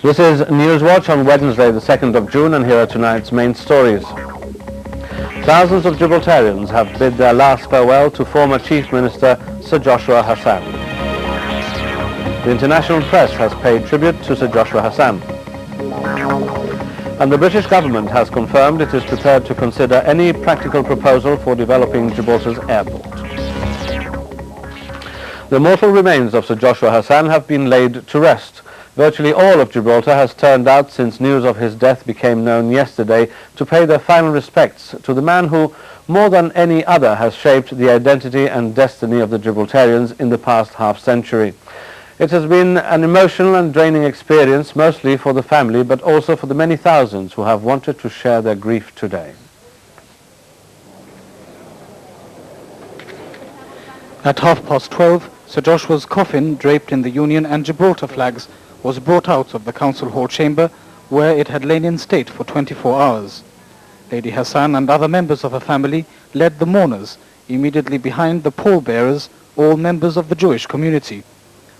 This is Newswatch on Wednesday, the 2nd of June, and here are tonight's main stories. Thousands of Gibraltarians have bid their last farewell to former Chief Minister Sir Joshua Hassan. The international press has paid tribute to Sir Joshua Hassan. And the British government has confirmed it is prepared to consider any practical proposal for developing Gibraltar's airport. The mortal remains of Sir Joshua Hassan have been laid to rest. Virtually all of Gibraltar has turned out since news of his death became known yesterday to pay their final respects to the man who, more than any other, has shaped the identity and destiny of the Gibraltarians in the past half-century. It has been an emotional and draining experience, mostly for the family, but also for the many thousands who have wanted to share their grief today. At 12:30, Sir Joshua's coffin, draped in the Union and Gibraltar flags, was brought out of the Council Hall chamber, where it had lain in state for 24 hours. Lady Hassan and other members of her family led the mourners, immediately behind the pallbearers, all members of the Jewish community.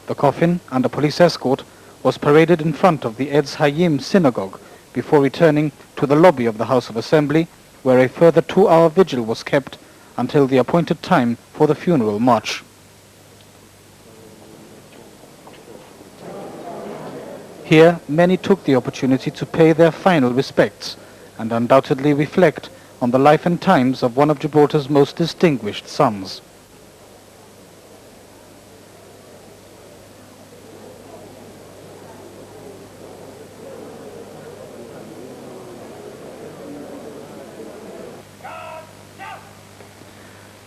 The coffin, under police escort, was paraded in front of the Etz Hayim synagogue before returning to the lobby of the House of Assembly, where a further 2-hour vigil was kept until the appointed time for the funeral march. Here, many took the opportunity to pay their final respects and undoubtedly reflect on the life and times of one of Gibraltar's most distinguished sons.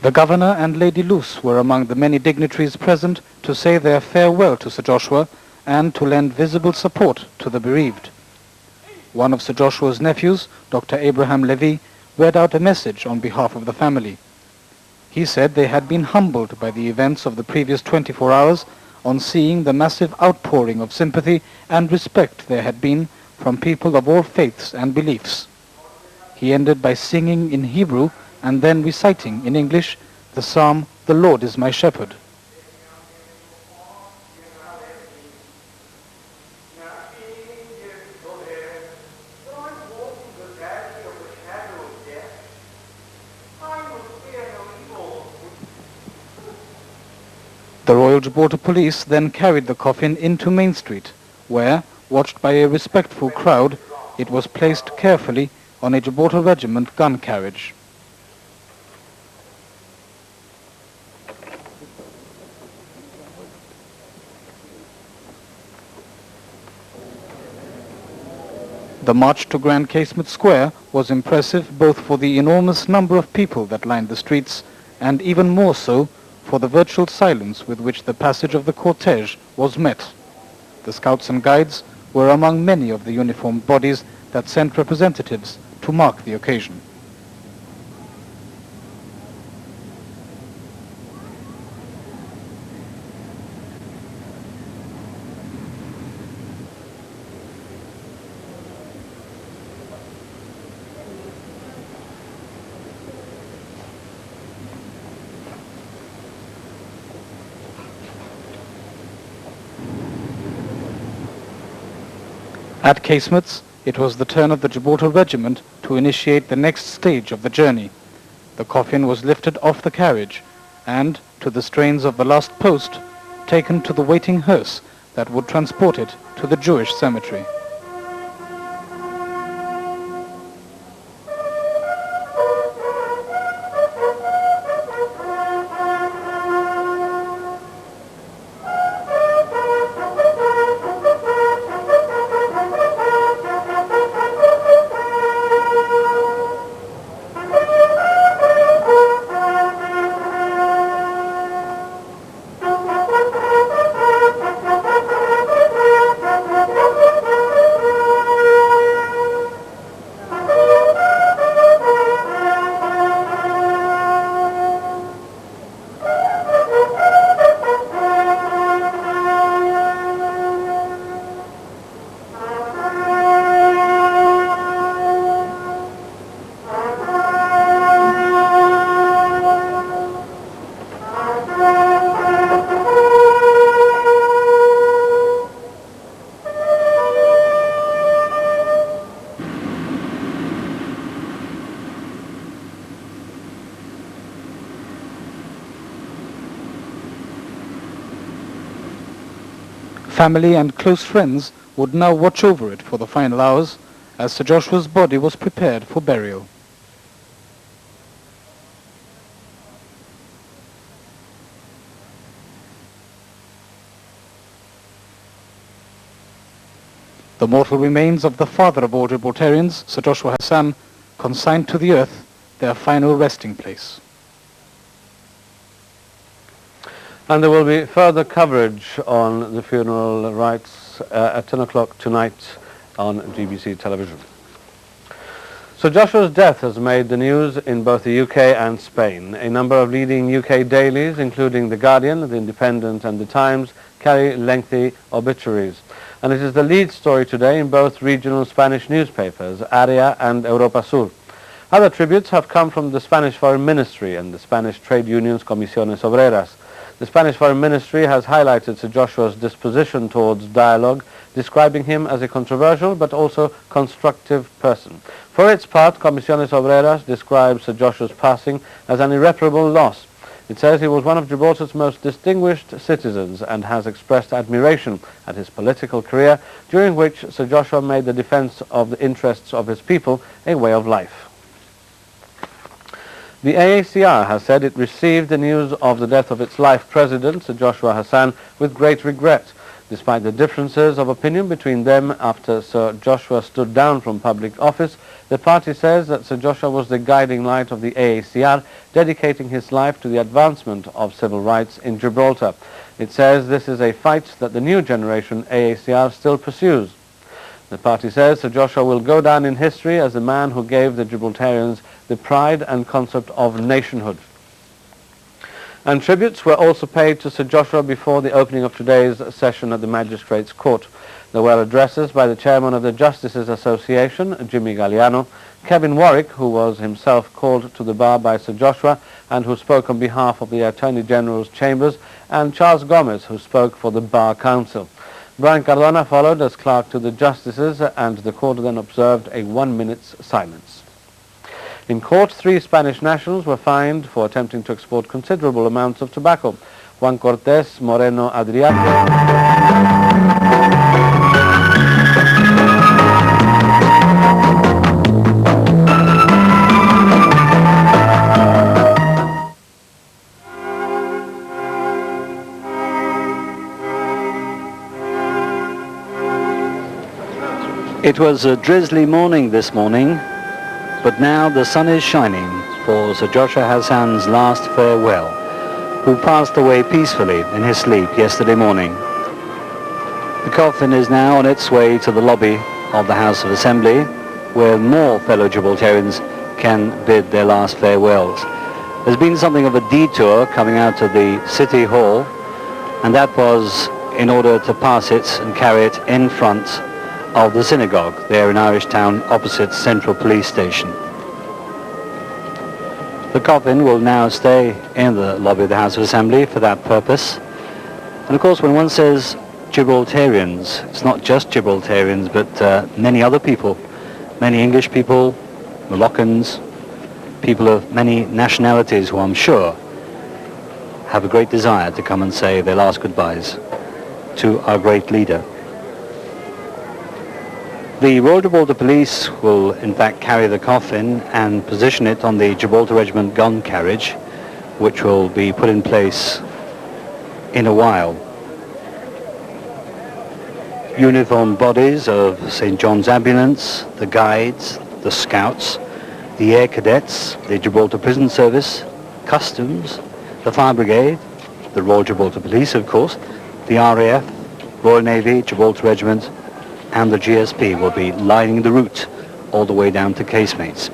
The Governor and Lady Luce were among the many dignitaries present to say their farewell to Sir Joshua and to lend visible support to the bereaved. One of Sir Joshua's nephews, Dr. Abraham Levy, read out a message on behalf of the family. He said they had been humbled by the events of the previous 24 hours on seeing the massive outpouring of sympathy and respect there had been from people of all faiths and beliefs. He ended by singing in Hebrew and then reciting in English the psalm, "The Lord is my shepherd." The Royal Gibraltar Police then carried the coffin into Main Street, where, watched by a respectful crowd, it was placed carefully on a Gibraltar Regiment gun carriage. The march to Grand Casement Square was impressive both for the enormous number of people that lined the streets and even more so for the virtual silence with which the passage of the cortege was met. The Scouts and Guides were among many of the uniformed bodies that sent representatives to mark the occasion. At Casemates, it was the turn of the Gibraltar Regiment to initiate the next stage of the journey. The coffin was lifted off the carriage and, to the strains of the last post, taken to the waiting hearse that would transport it to the Jewish cemetery. Family and close friends would now watch over it for the final hours as Sir Joshua's body was prepared for burial. The mortal remains of the father of all Gibraltarians, Sir Joshua Hassan, consigned to the earth, their final resting place. And there will be further coverage on the funeral rites at 10 o'clock tonight on GBC television. So Joshua's death has made the news in both the UK and Spain. A number of leading UK dailies, including The Guardian, The Independent and The Times, carry lengthy obituaries. And it is the lead story today in both regional Spanish newspapers, Area and Europa Sur. Other tributes have come from the Spanish Foreign Ministry and the Spanish trade unions Comisiones Obreras. The Spanish Foreign Ministry has highlighted Sir Joshua's disposition towards dialogue, describing him as a controversial but also constructive person. For its part, Comisiones Obreras describes Sir Joshua's passing as an irreparable loss. It says he was one of Gibraltar's most distinguished citizens and has expressed admiration at his political career, during which Sir Joshua made the defense of the interests of his people a way of life. The AACR has said it received the news of the death of its life president, Sir Joshua Hassan, with great regret. Despite the differences of opinion between them after Sir Joshua stood down from public office, the party says that Sir Joshua was the guiding light of the AACR, dedicating his life to the advancement of civil rights in Gibraltar. It says this is a fight that the new generation AACR still pursues. The party says Sir Joshua will go down in history as the man who gave the Gibraltarians the pride and concept of nationhood. And tributes were also paid to Sir Joshua before the opening of today's session at the Magistrates' Court. There were addresses by the chairman of the Justices Association, Jimmy Galliano, Kevin Warwick, who was himself called to the bar by Sir Joshua and who spoke on behalf of the Attorney General's chambers, and Charles Gomez, who spoke for the Bar Council. Brian Cardona followed as clerk to the justices, and the court then observed a 1 minute's silence. In court, 3 Spanish nationals were fined for attempting to export considerable amounts of tobacco. Juan Cortés Moreno Adriano. It was a drizzly morning this morning, but now the sun is shining for Sir Joshua Hassan's last farewell, who passed away peacefully in his sleep yesterday morning. The coffin is now on its way to the lobby of the House of Assembly, where more fellow Gibraltarians can bid their last farewells. There's been something of a detour coming out of the City Hall, and that was in order to pass it and carry it in front of the synagogue there in Irish Town, opposite Central Police Station. The coffin will now stay in the lobby of the House of Assembly for that purpose. And of course, when one says Gibraltarians, it's not just Gibraltarians, but many other people, many English people, Moroccans, people of many nationalities who I'm sure have a great desire to come and say their last goodbyes to our great leader. The Royal Gibraltar Police will in fact carry the coffin and position it on the Gibraltar Regiment gun carriage, which will be put in place in a while. Uniformed bodies of St. John's Ambulance, the Guides, the Scouts, the Air Cadets, the Gibraltar Prison Service, Customs, the Fire Brigade, the Royal Gibraltar Police of course, the RAF, Royal Navy, Gibraltar Regiment, and the GSP will be lining the route all the way down to casemates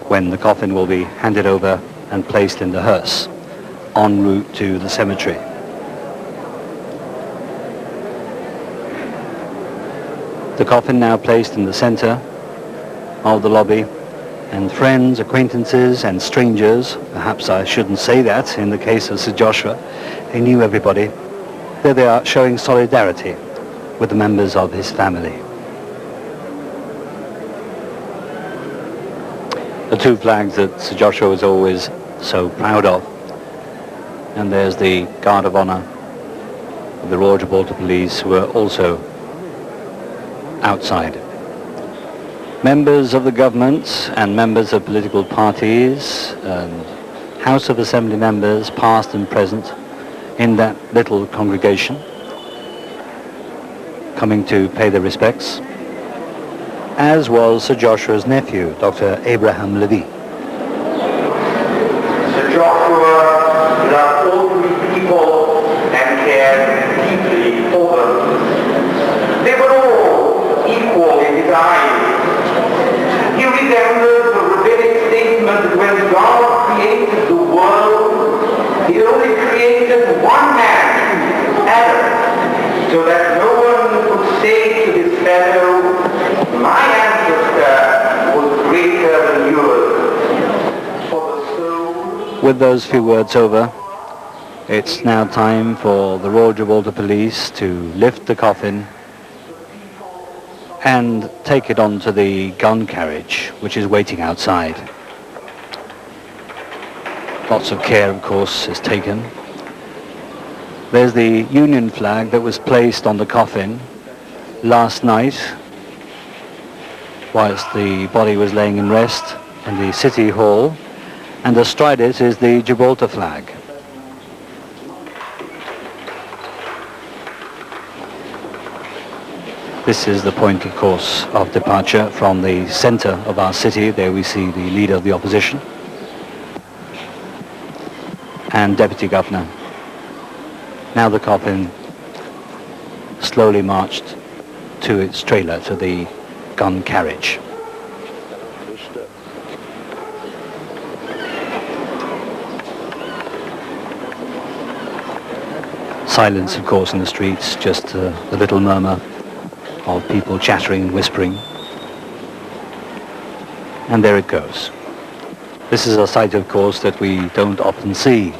when the coffin will be handed over and placed in the hearse en route to the cemetery. The coffin now placed in the center of the lobby, and friends, acquaintances and strangers, perhaps I shouldn't say that in the case of Sir Joshua, he knew everybody, there they are showing solidarity with the members of his family. The 2 flags that Sir Joshua was always so proud of. And there's the Guard of Honor of the Royal Gibraltar Police were also outside. Members of the government and members of political parties and House of Assembly members, past and present, in that little congregation, coming to pay their respects, as was Sir Joshua's nephew, Dr. Abraham Levy. Sir Joshua loved all three people and cared deeply for them. They were all equal in his eyes. He remembered the rabbinic statement that when God created the world, he only created one man, Adam, so that no one could say to his fellow, my ancestor was greater than yours. For the soul. With those few words over, it's now time for the Royal Gibraltar Police to lift the coffin and take it onto the gun carriage, which is waiting outside. Lots of care, of course, is taken. There's the Union flag that was placed on the coffin last night whilst the body was laying in rest in the City Hall, and astride it is the Gibraltar flag. This is the point, of course, of departure from the centre of our city. There we see the leader of the opposition and Deputy Governor. Now the coffin slowly marched to its trailer, to the gun carriage. Silence, of course, in the streets, just a little murmur of people chattering and whispering. And there it goes. This is a sight, of course, that we don't often see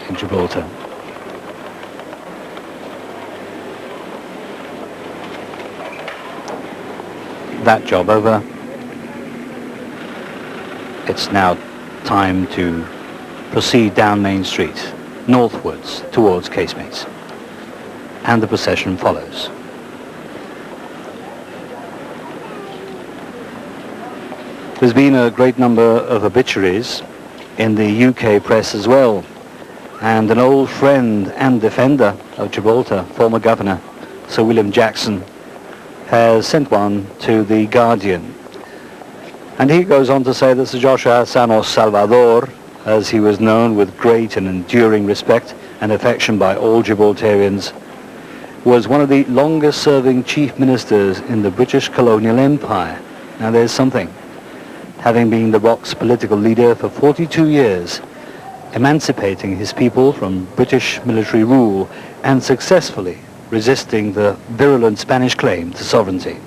in Gibraltar. That job over. It's now time to proceed down Main Street, northwards towards Casemates. And the procession follows. There's been a great number of obituaries in the UK press as well, and an old friend and defender of Gibraltar, former Governor Sir William Jackson, has sent one to the Guardian. And he goes on to say that Sir Joshua Hassan, or Salvador, as he was known with great and enduring respect and affection by all Gibraltarians, was one of the longest serving chief ministers in the British colonial empire. Now there's something. Having been the ROC's political leader for 42 years, emancipating his people from British military rule and successfully resisting the virulent Spanish claim to sovereignty.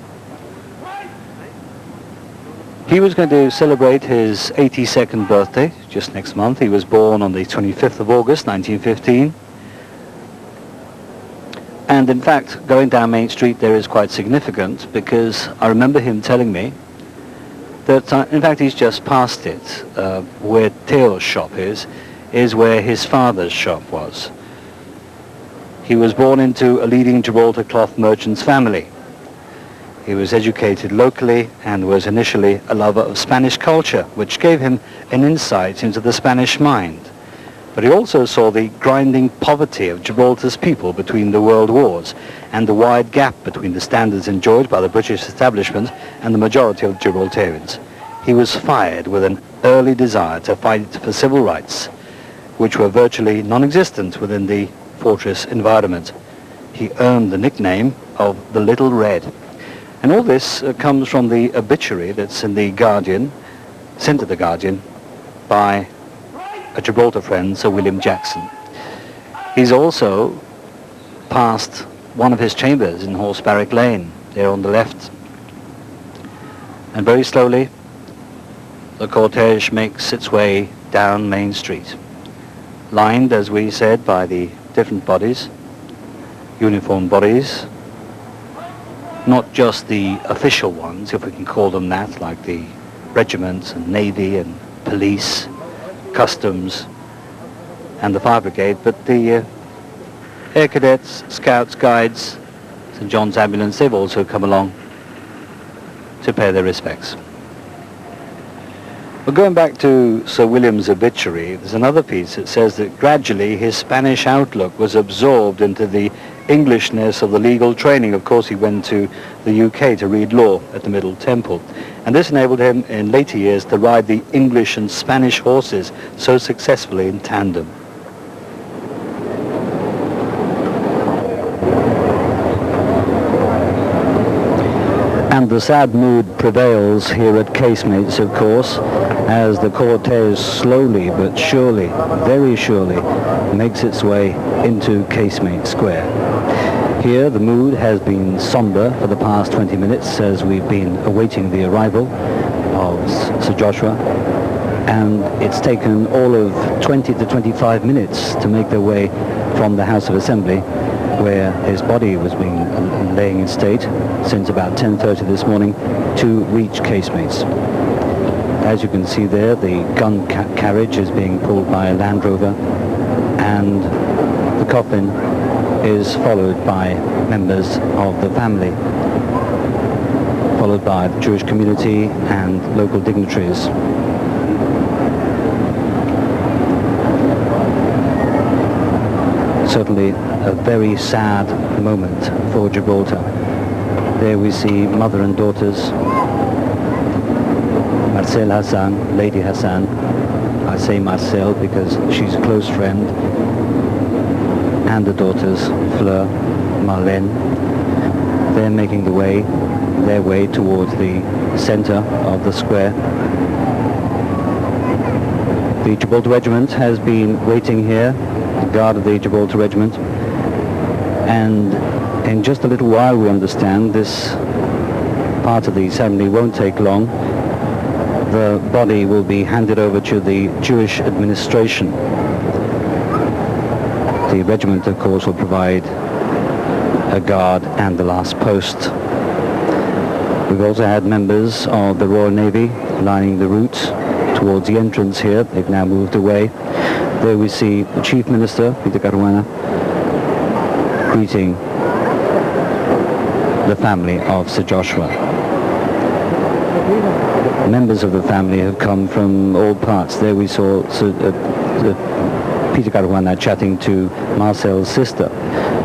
He was going to celebrate his 82nd birthday just next month. He was born on the 25th of August 1915. And in fact, going down Main Street there is quite significant, because I remember him telling me that in fact he's just past it. Where Teo's shop is where his father's shop was. He was born into a leading Gibraltar cloth merchant's family. He was educated locally and was initially a lover of Spanish culture, which gave him an insight into the Spanish mind. But he also saw the grinding poverty of Gibraltar's people between the world wars and the wide gap between the standards enjoyed by the British establishment and the majority of Gibraltarians. He was fired with an early desire to fight for civil rights, which were virtually non-existent within the fortress environment. He earned the nickname of the Little Red. And all this comes from the obituary that's in the Guardian, sent to the Guardian by a Gibraltar friend, Sir William Jackson. He's also passed one of his chambers in Horse Barrack Lane, there on the left. And very slowly, the cortege makes its way down Main Street, lined, as we said, by the different bodies, uniformed bodies, not just the official ones, if we can call them that, like the regiments and navy and police, customs and the fire brigade, but the Air Cadets, Scouts, Guides, St. John's Ambulance, they've also come along to pay their respects. Well, going back to Sir William's obituary, there's another piece that says that gradually his Spanish outlook was absorbed into the Englishness of the legal training. Of course, he went to the UK to read law at the Middle Temple, and this enabled him in later years to ride the English and Spanish horses so successfully in tandem. And the sad mood prevails here at Casemates, of course, as the cortege slowly but surely, very surely, makes its way into Casemate Square. Here the mood has been somber for the past 20 minutes as we've been awaiting the arrival of Sir Joshua, and it's taken all of 20 to 25 minutes to make their way from the House of Assembly, where his body was being laying in state since about 10:30 this morning, to reach Casemates. As you can see there, the gun carriage is being pulled by a Land Rover, and the coffin is followed by members of the family, followed by the Jewish community and local dignitaries. Certainly a very sad moment for Gibraltar. There we see mother and daughters, Marcel Hassan, Lady Hassan. I say Marcel because she's a close friend, and the daughters, Fleur, Marlene. They're making their way towards the center of the square. The Gibraltar Regiment has been waiting here, the guard of the Gibraltar Regiment, and in just a little while, we understand, this part of the ceremony won't take long. The body will be handed over to the Jewish administration. The regiment, of course, will provide a guard and the last post. We've also had members of the Royal Navy lining the route towards the entrance here. They've now moved away. There we see the Chief Minister, Peter Caruana, greeting the family of Sir Joshua. Members of the family have come from all parts. There we saw Peter Caruana chatting to Marcel's sister,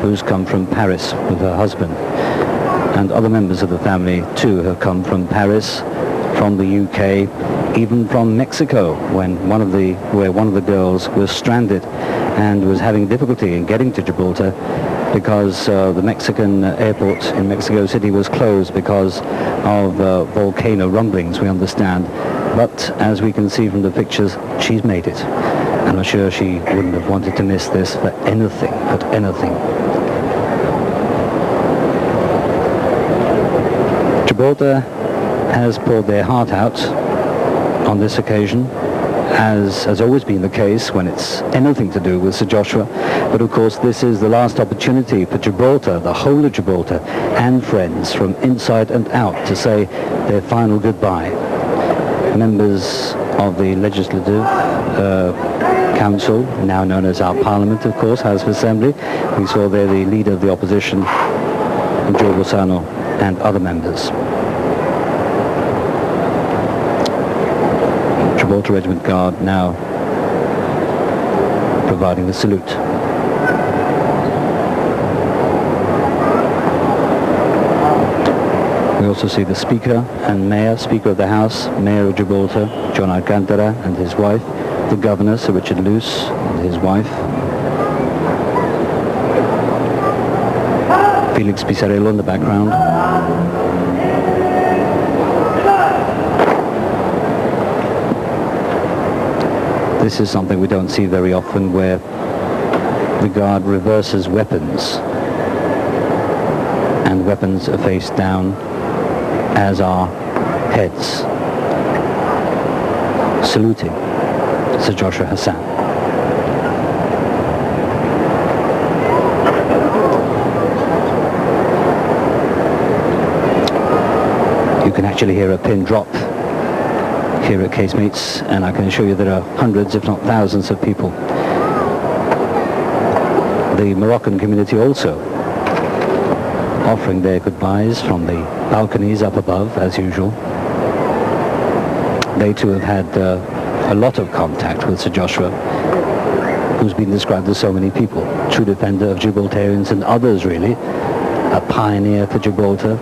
who's come from Paris with her husband. And other members of the family, too, have come from Paris, from the UK, even from Mexico, where one of the girls was stranded and was having difficulty in getting to Gibraltar because the Mexican airport in Mexico City was closed because of volcano rumblings, we understand. But as we can see from the pictures, she's made it. And I'm sure she wouldn't have wanted to miss this for anything, but anything. Gibraltar has poured their heart out on this occasion, as has always been the case when it's anything to do with Sir Joshua. But of course, this is the last opportunity for Gibraltar, the whole of Gibraltar, and friends from inside and out to say their final goodbye. Members of the Legislative Council, now known as our Parliament, of course, House of Assembly. We saw there the leader of the opposition, Joe Bolsano, and other members. Gibraltar Regiment Guard now providing the salute. We also see the Speaker and Mayor, Speaker of the House, Mayor of Gibraltar, John Alcantara, and his wife, the Governor, Sir Richard Luce, and his wife, Felix Pizarello in the background. This is something we don't see very often, where the guard reverses weapons, and weapons are face down, as are heads, saluting Sir Joshua Hassan. You can actually hear a pin drop here at Casemates, and I can assure you there are hundreds, if not thousands, of people the Moroccan community also offering their goodbyes from the balconies up above, as usual. They too have had a lot of contact with Sir Joshua, who's been described to so many people. True defender of Gibraltarians and others, really. A pioneer for Gibraltar.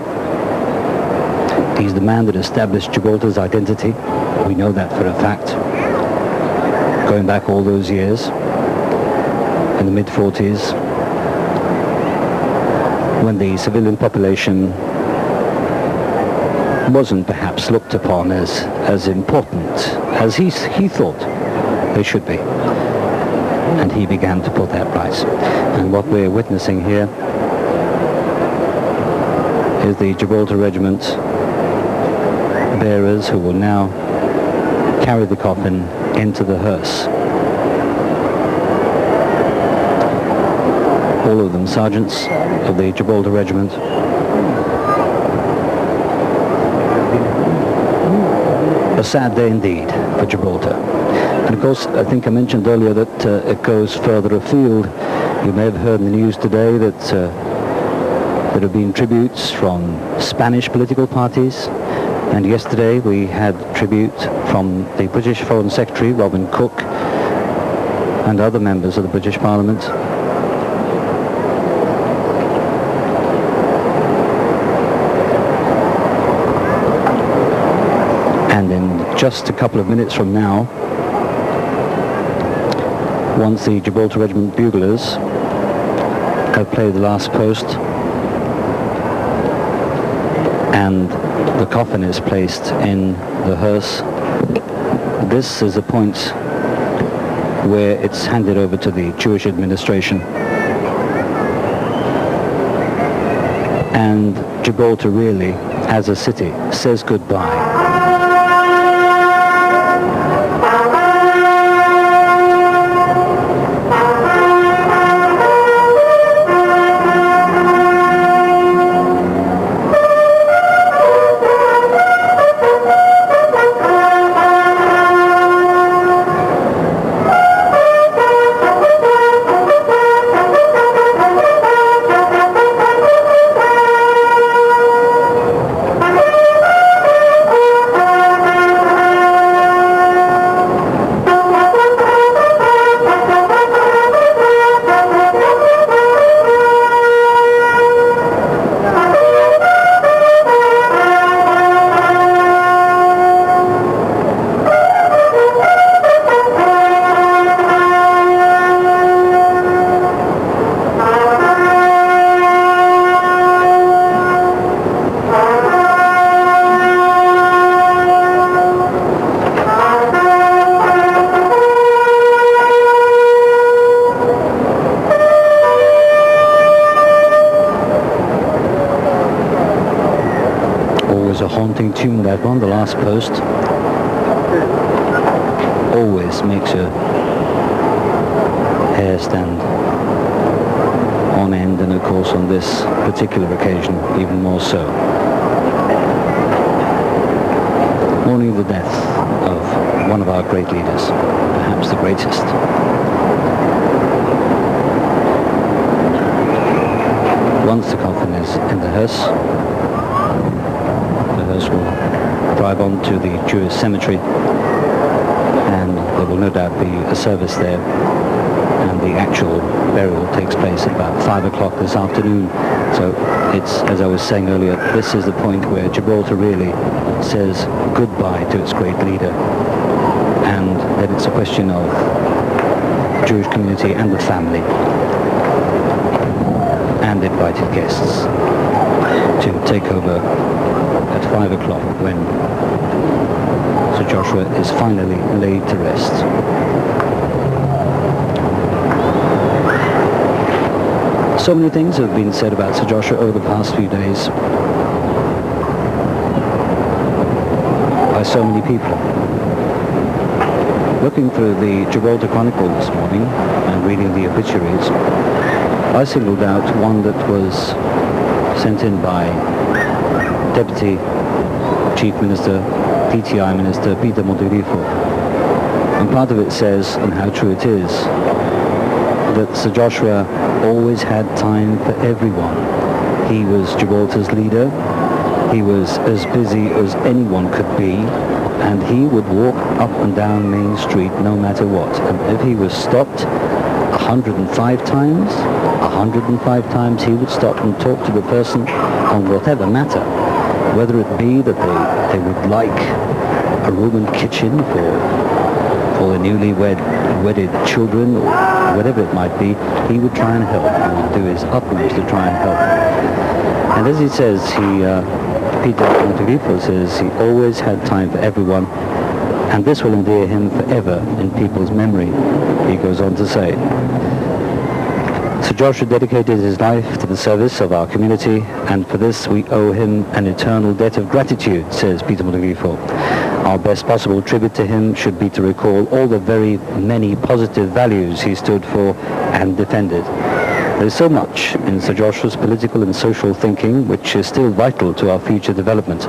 He's the man that established Gibraltar's identity. We know that for a fact. Going back all those years, in the mid-40s, when the civilian population wasn't perhaps looked upon as important as he thought they should be. And he began to put that price. And what we're witnessing here is the Gibraltar Regiment bearers who will now carry the coffin into the hearse. All of them sergeants of the Gibraltar Regiment. A sad day indeed for Gibraltar. And of course, I think I mentioned earlier that it goes further afield. You may have heard in the news today that there have been tributes from Spanish political parties. And yesterday we had tribute from the British Foreign Secretary, Robin Cook, and other members of the British Parliament. And in just a couple of minutes from now, once the Gibraltar Regiment buglers have played the last post and the coffin is placed in the hearse, this is a point where it's handed over to the Jewish administration. And Gibraltar really, as a city, says goodbye. A haunting tune, that one, the last post. Always makes your hair stand on end, and of course on this particular occasion even more so. Mourning the death of one of our great leaders, perhaps the greatest. Once the coffin is in the hearse, will drive on to the Jewish cemetery, and there will no doubt be a service there, and the actual burial takes place at about 5 o'clock this afternoon. So it's, as I was saying earlier, this is the point where Gibraltar really says goodbye to its great leader, and that it's a question of the Jewish community and the family and invited guests to take over at 5 o'clock when Sir Joshua is finally laid to rest. So many things have been said about Sir Joshua over the past few days by so many people. Looking through the Gibraltar Chronicle this morning and reading the obituaries, I singled out one that was sent in by Deputy Chief Minister, PTI Minister Peter Montgrifo. And part of it says, and how true it is, that Sir Joshua always had time for everyone. He was Gibraltar's leader. He was as busy as anyone could be, and he would walk up and down Main Street no matter what. And if he was stopped 105 times he would stop and talk to the person on whatever matter, whether it be that they would like a room and kitchen for the newly wedded children, or whatever it might be. He would try and help. He would do his utmost to try and help. And as he says, Peter Montegrifo says, he always had time for everyone, and this will endear him forever in people's memory, he goes on to say. Sir Joshua dedicated his life to the service of our community, and for this we owe him an eternal debt of gratitude, says Peter Montegrifo. Our best possible tribute to him should be to recall all the very many positive values he stood for and defended. There is so much in Sir Joshua's political and social thinking which is still vital to our future development.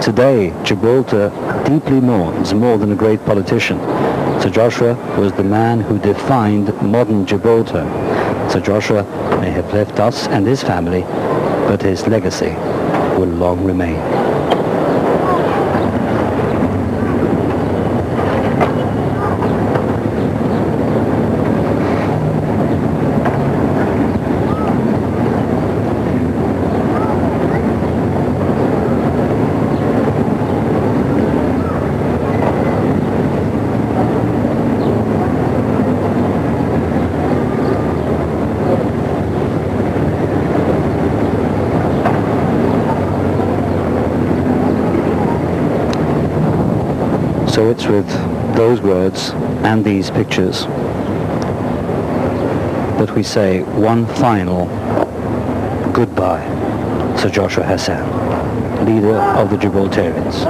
Today, Gibraltar deeply mourns more than a great politician. Sir Joshua was the man who defined modern Gibraltar. Sir Joshua may have left us and his family, but his legacy will long remain. So it's with those words and these pictures that we say one final goodbye, Sir Joshua Hassan, leader of the Gibraltarians.